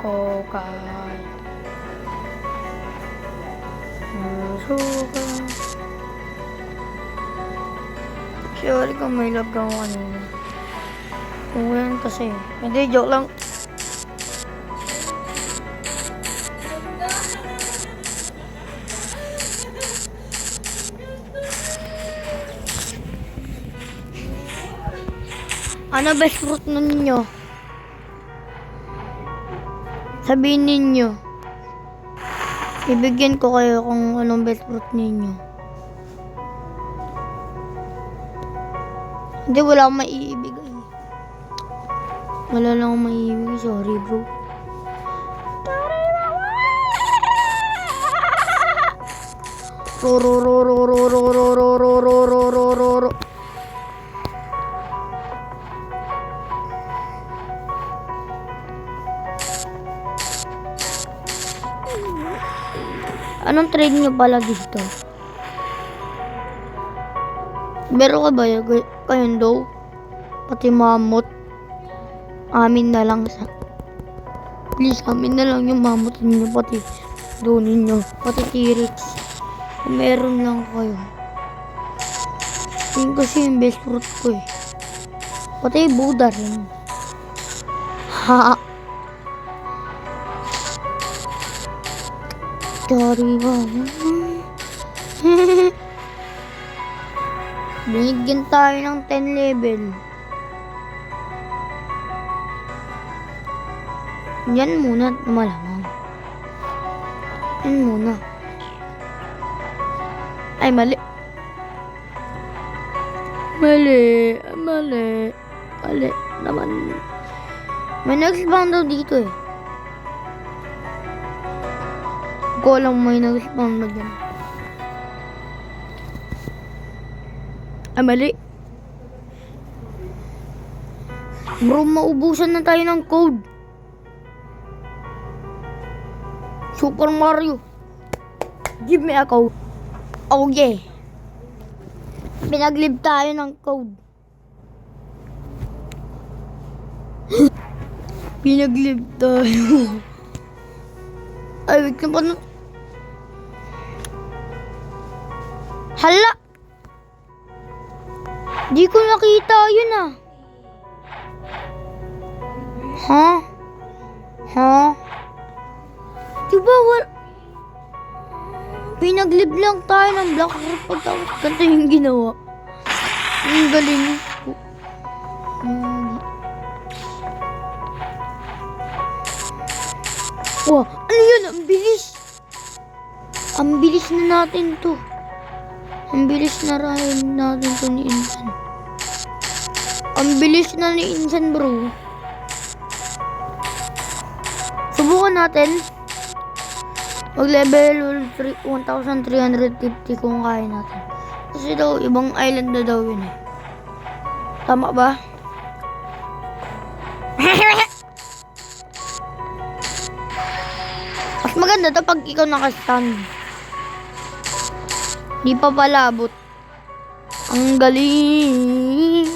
Kokay. Suka. Sorry kung may love ka ko kanina. Kung yan kasi. Hindi, joke lang. Ano best fruit ninyo? Sabihin ninyo. Ibigyan ko kayo kung anong best fruit ninyo. Hindi, wala akong maiibigay. Wala lang akong maiibigay. Sorry, bro. Ro. Anong trade nyo pala dito? Meron ka ba kayong daw? Pati mamot. Amin na lang sa... Please, amin na lang yung mamot ninyo. Pati doon ninyo. Pati T-Rex. Kung meron lang kayo. Yun kasi yung best fruit ko eh. Pati Buddha rin. Ha! Sorry ba? Binigyan tayo ng 10 level. Yan muna malamang. Yan muna. Ay, mali. Mali naman. May nag-spawn daw dito eh. Ko lang may nag-spawn na dyan. Ay, mali. Bro, maubusan na tayo ng code. Super Mario. Give me a code. Oh yeah. Pinaglib tayo ng code. Pinaglib tayo. Ay, wait na pa na. Hala! Di ko nakita yun ah. Ha? Diba pinaglib lang tayo ng Black Root pagkatapos ganito yung ginawa. Ang galing ko. Wow, ano yun? Ang bilis! Ang bilis na natin to. Ang bilis na rin natin to ni Insan. Ang bilis na ni Insan, bro. Subukan natin. Mag-level 1,350 kung kaya natin. Kasi daw, ibang island na daw yun eh. Tama ba? Mas maganda to pag ikaw naka-stand. Di pa palabot. Ang galing.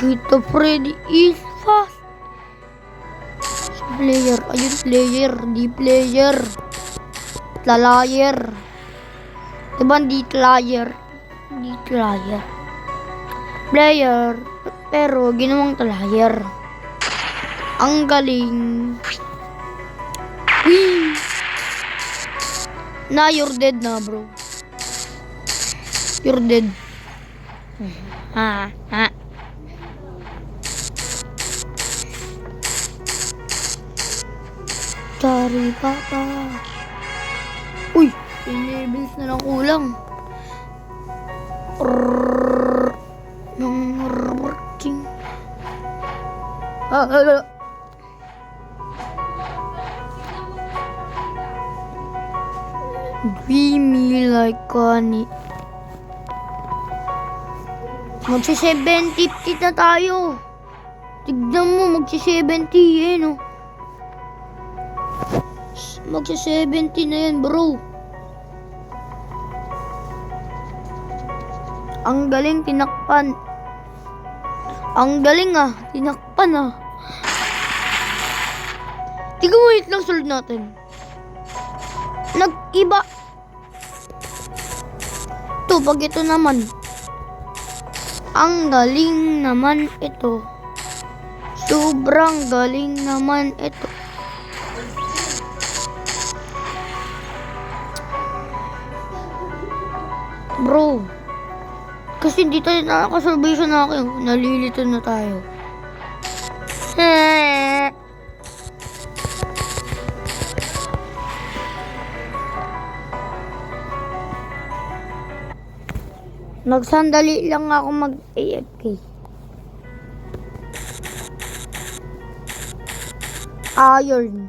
Kita Freddy is fast. Player. Ayun, player. Di player. Tlalayer. Diba di tlayer? Di tlayer. Player. Pero ginawang tlayer. Ang galing. Whee! Na, you're dead na, bro. You're dead. Ha. Sorry, papa. Uy! 10 levels na lang kulang. Nang working. Dreamy like honey. Magsi-750 na tayo. Tignan mo, magsi-70 eh, no? Magsi-70 na yan, bro. Ang galing tinakpan. Ang galing ah. Tinakpan ah. Tignan mo lang sword natin. Nag-iba. Ito, pag ito naman. Ang galing naman ito. Sobrang galing naman ito. Bro. Kasi hindi tayo nakaka-salvation na akin. Nalilito na tayo. Nagsandali lang ako mag-AFK. Iron.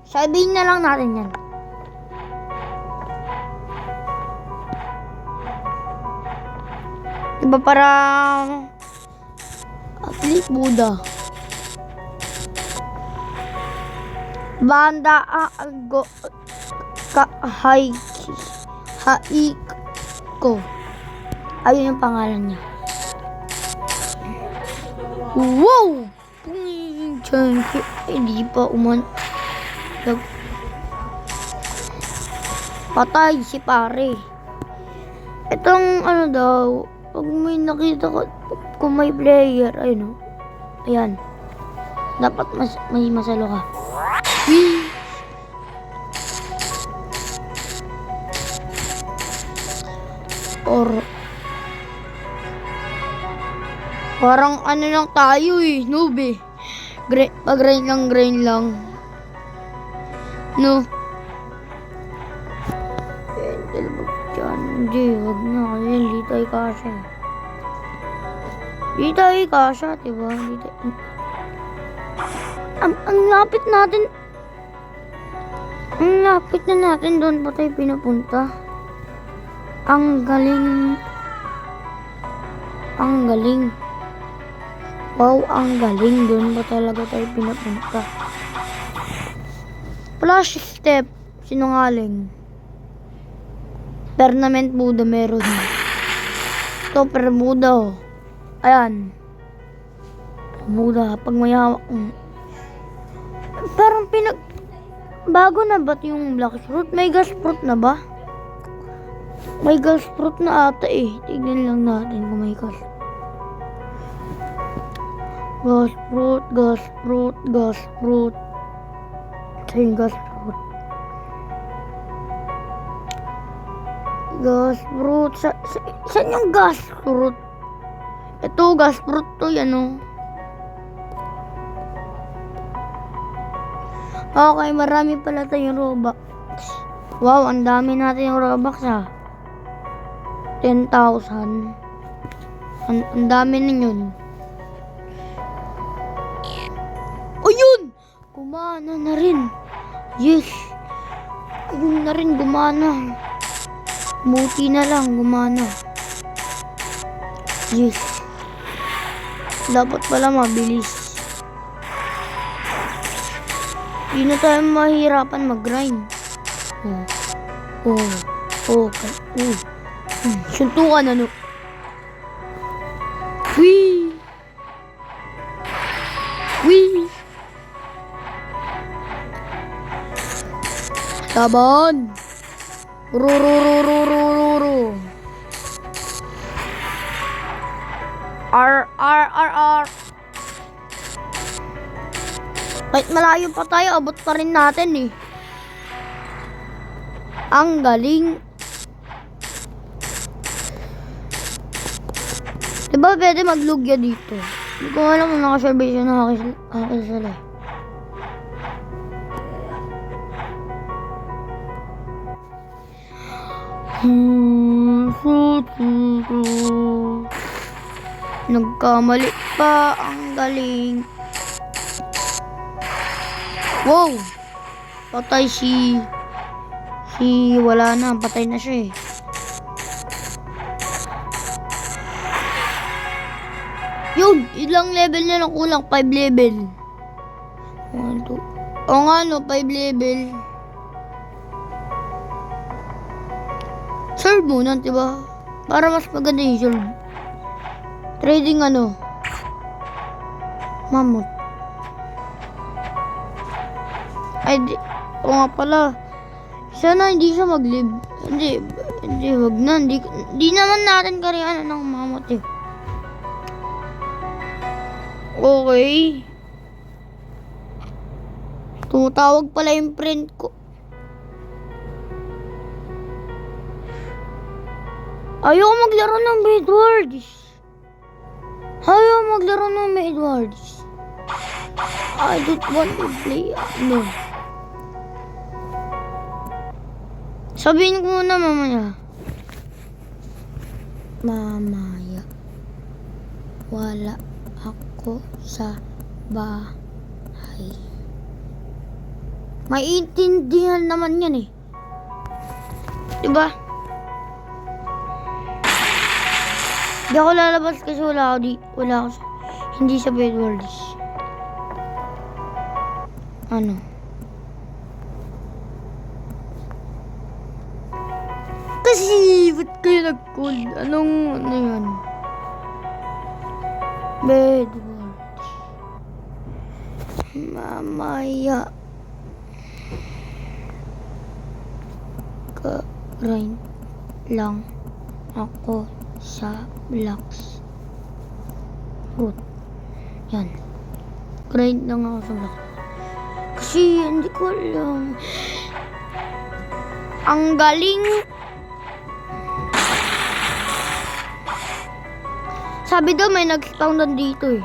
Sabihin na lang natin yan. Diba parang athlete Buddha. Banda Ago Haiko. Ayun yung pangalan niya. Wow! Hindi pa patay si pare. Itong ano daw, pag may nakita ko, kung may player, ayun o. Ayan. Dapat may masalo ka. Or parang ano lang tayo eh, noob eh. Grind lang. No. Hindi, wag na kasi hindi tayo kasha. Hindi tayo kasha, diba? Ang lapit natin. Ang lapit na natin, doon pa tayo pinapunta. Ang galing. Wow, ang galing. Doon pa talaga tayo pinapunta. Flash step. Sinungaling. Permanent Buddha meron. Ito, per Buddha oh. Ayan. Buddha, pag may hawak. Parang bago na ba yung black fruit? May gas fruit na ba? May gas fruit na ata eh. Tignan lang natin kung may gas. Gas fruit. Ito yung gas fruit. Gas fruit. Saan yung gas fruit? Ito, gas fruit to. Yan o. Okay, marami pala tayong Robux. Wow, ang dami natin yung Robux ha. 10,000. Ang dami na yun. O yun! Gumana na rin. Yes. Yun na rin, gumana. Buti na lang, gumana. Yes. Dapat pala mabilis. Hindi na tayo mahirapan mag-grind. Okay. Suntukan ano. Wee! Laban! Rururururururu. R. Kahit malayo pa tayo, abot pa rin natin eh. Ang galing. Diba pwede maglugya dito? Hindi ko alam kung nakaservisyon na akin sila. Nagkamali pa, ang galing. Wow! Patay si wala na, patay na siya eh. Yun, ilang level na lang kulang, 5 level. 1, 2. O nga no, 5 level. Serve muna, diba? Para mas maganda yung serve. Trading ano? Mammoth. Ay, o nga pala. Sana hindi siya mag-live. Hindi, wag na. Hindi naman natin kariyan ng mammoth eh. Okay. Tumatawag pala yung friend ko. Ayaw maglaro ng Bedwars. Ayaw maglaro ng Bedwars. I don't want to play. No. Sabihin ko muna mamaya. Mamaya. Wala ako sa bahay. Maiintindihan naman yan eh. Diba? Di ako lalabas kasi wala ako hindi sa Bedwars. Ano? Kasi, ba't kayo nag-call? Ano yun? Bedwars. Mamaya. Grind lang ako sa blocks root. Yan. Grind lang ako sa blocks. Kasi hindi ko alam. Ang galing. Sabi daw may nag-spawn dito eh.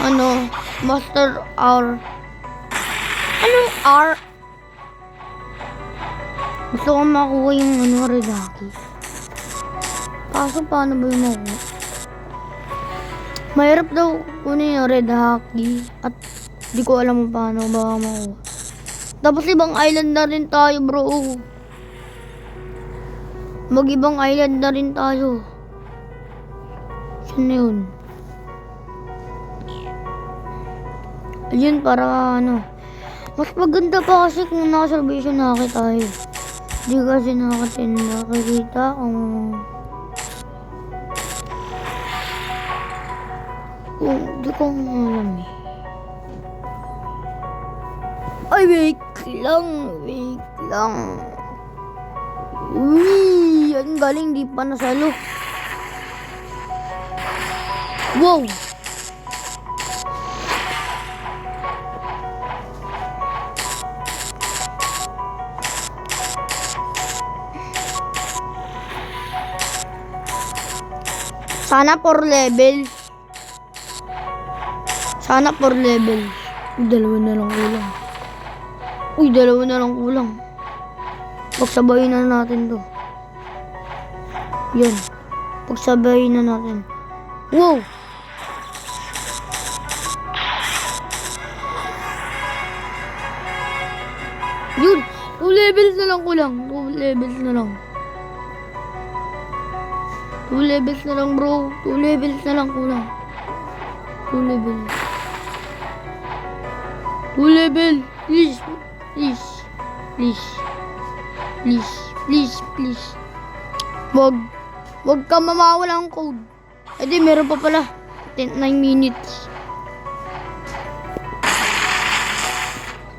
Ano? Master R. Anong R? Gusto ko makuha yung red hockey. Kaso paano ba yung makuha? Mahirap daw kunin yung red hockey. At di ko alam paano ba makuha. Tapos ibang island na rin tayo bro. Mag-ibang island na rin tayo. Saan na yun? Ayun para ano. Mas maganda pa kasi kung naka-salvation na tayo. Di kasi nakakita kung di ko alam eh. Ay, wait lang. Uy, ang galing, di pa nasalo. Wow! Sana 4 level. Dalawa na lang kulang. Pagsabayin na natin to. Yan. Pagsabayin na natin. Wow! Yun! 2 levels na lang kulang. 2 levels na lang. 2 levels na lang bro. 2 levels na lang kulang. 2 levels. 2 level. Please. Wag ka mamawala ang code. Eh di meron pa pala. 9 minutes.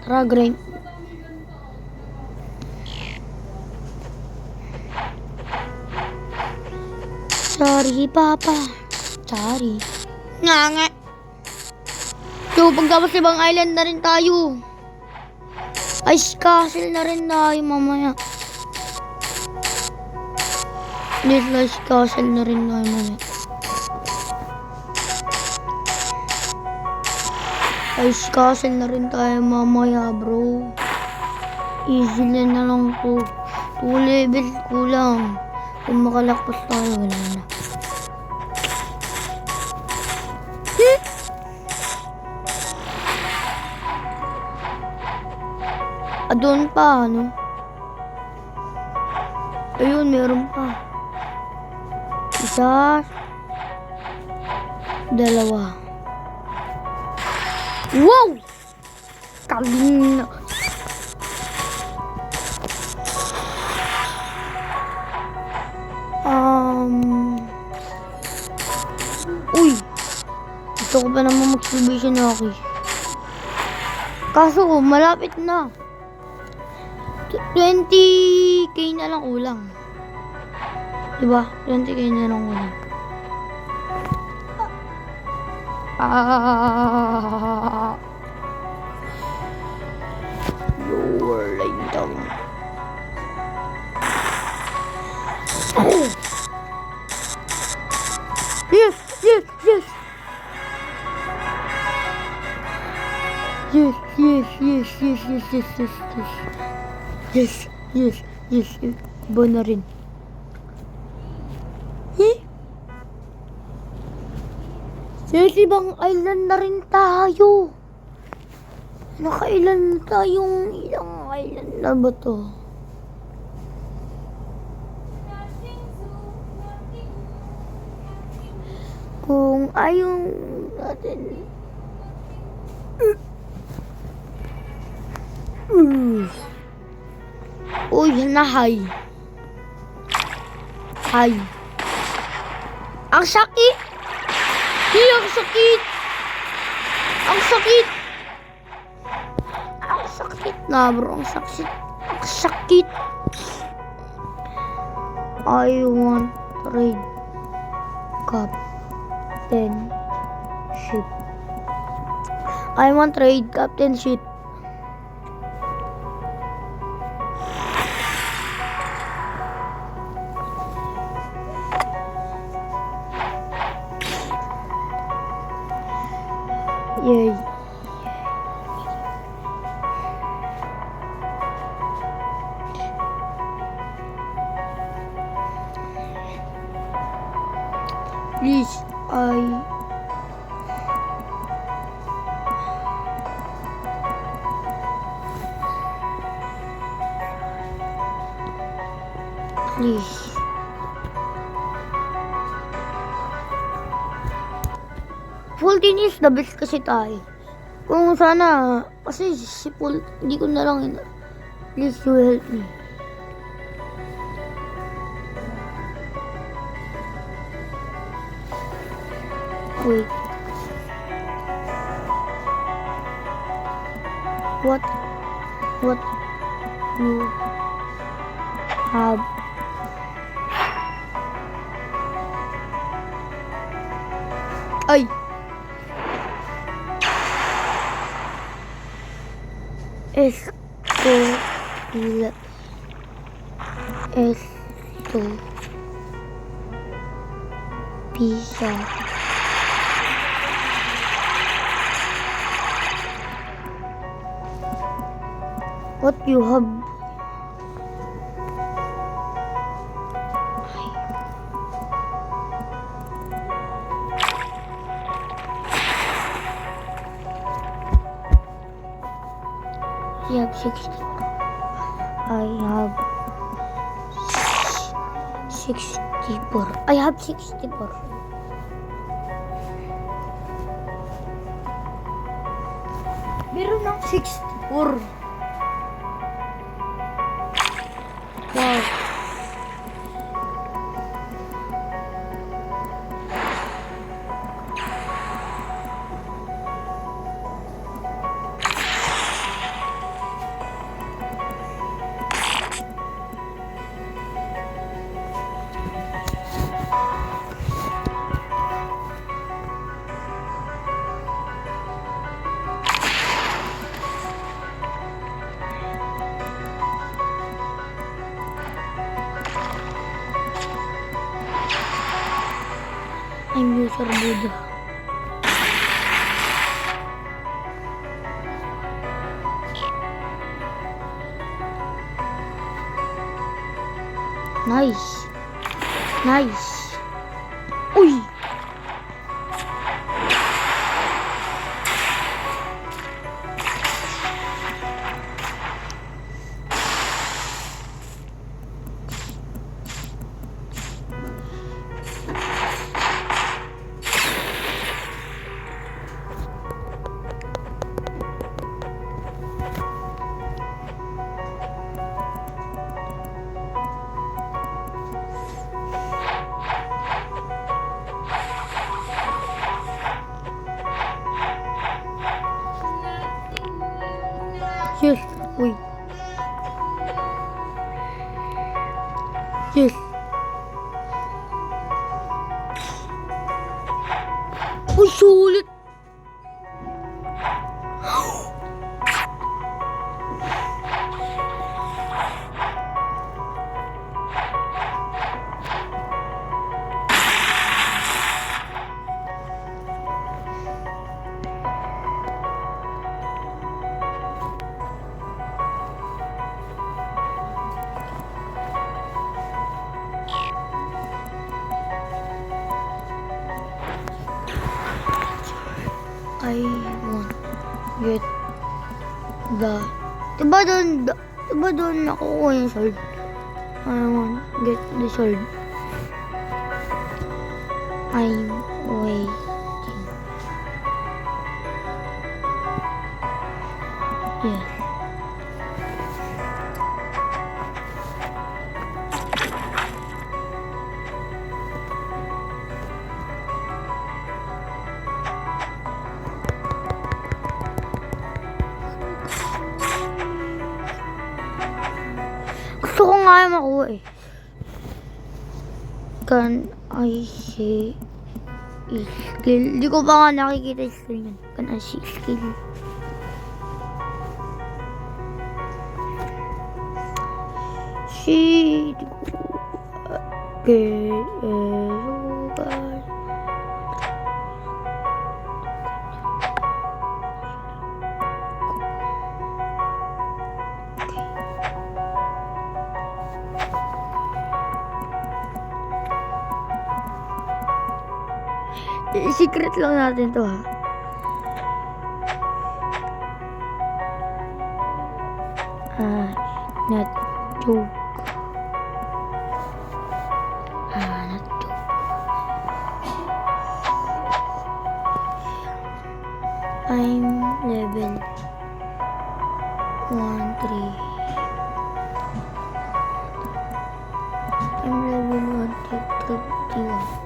Tara, grind. Sorry, Papa. Sorry. Nga. So, pagtapos ibang island na rin tayo. Ice Castle na rin tayo mamaya. Ice Castle na rin tayo mamaya. Ice Castle na rin tayo mamaya, bro. Easy na lang to. 2 levels kulang. Kung makalakpas tayo, wala na. Doon pa, ano? Ayun, meron pa. 1, 2. Wow! Kaling na. pa naman magsilbi si Naki. Kaso, malapit na. 20k na lang ulang. Diba? 20k na lang ulang. Lower line down. Yes, yes, yes. Yes, yes, yes, yes, yes, yes, yes, yes. Yes, yes, yes, yes. Iba na rin. Yes, ibang island na rin tayo. Nakailan na tayong ilang island na ba to? Kung ayaw natin. Uy, na hi. Hi. Ang sakit! Ang sakit! Ang sakit! Ang sakit na bro, ang sakit. Ang sakit. I want trade captainship. I want trade captainship. Yay. Please, please. Full team is the best kasi tayo. Kung sana, kasi si Full, hindi ko na lang please you help me. Wait. What you have ay esto pizza what you have you have 60. I have 64. I have 64. Meron ng 64. Wow. I'm user Buddha. Nice. Nice. Uy. Yes. Uy. Yes. Uy, sulit. I want get the... Diba doon nakukuha yung sword? I want get the sword. I'm waiting. Yes. Gusto ko nga yung makuha eh. Can I see skill? Di ko pa nga nakikita yung skill yan. Can I see skill? See... Secret lang natin to ha. Not joke. Not joke. I'm level 1, 3. I'm level 1, 2, 3, 1.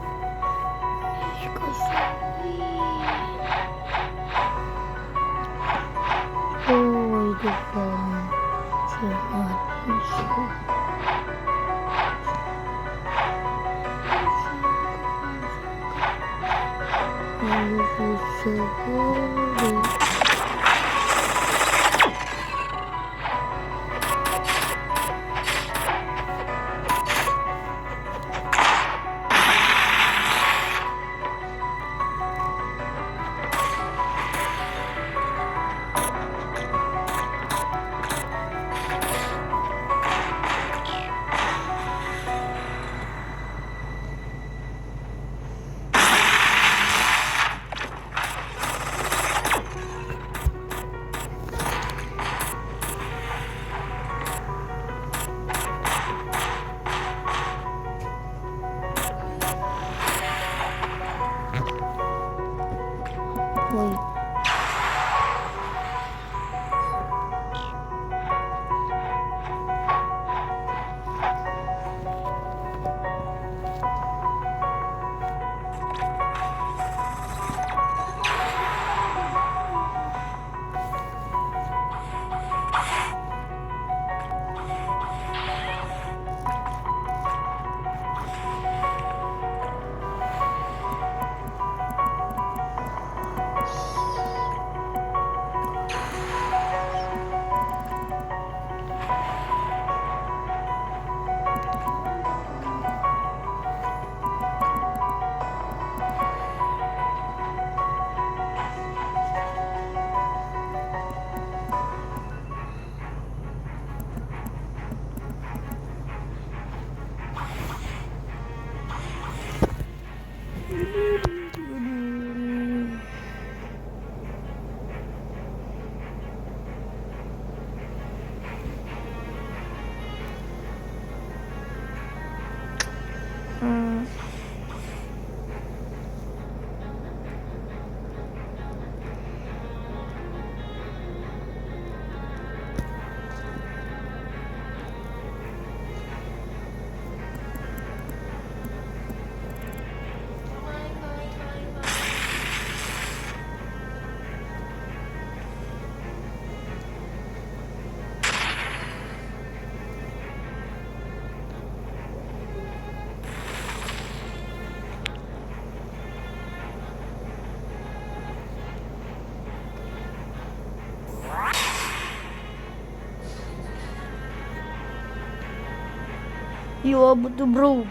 Iwabot to bro.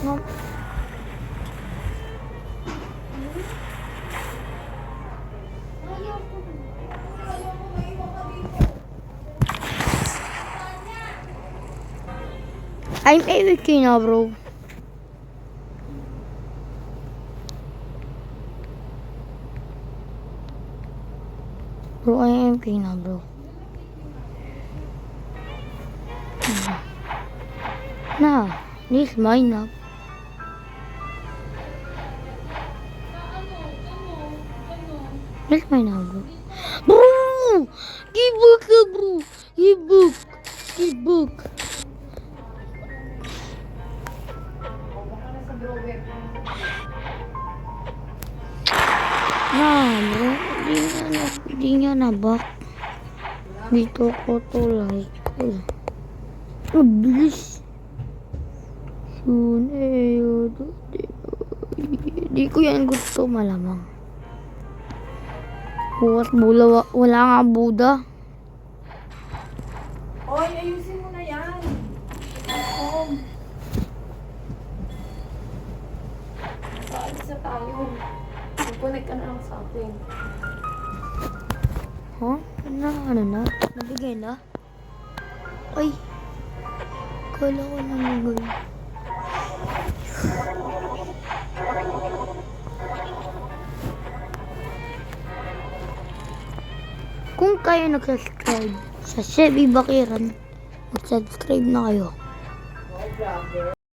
No. I'm AFK na bro. Bro, I'm AFK na bro. Na, this is mine na. This is mine na bro. Bro! Give book ka bro! Give book! Give book! Bro, di niya na back. Dito ko to like. Bilis. Soon di ko yan gusto malamang. Bukas bula, wala nga Buda. Oy, ayusin mo na yan. Saalis na tayo. Mag-connect ka na lang sa akin. Huh? Ano na? Nabigay na? Ay. Kala ko nabigay. Kung kayo nag-subscribe sa Chevy Bakiran, mag-subscribe na kayo. Oh, vlogger.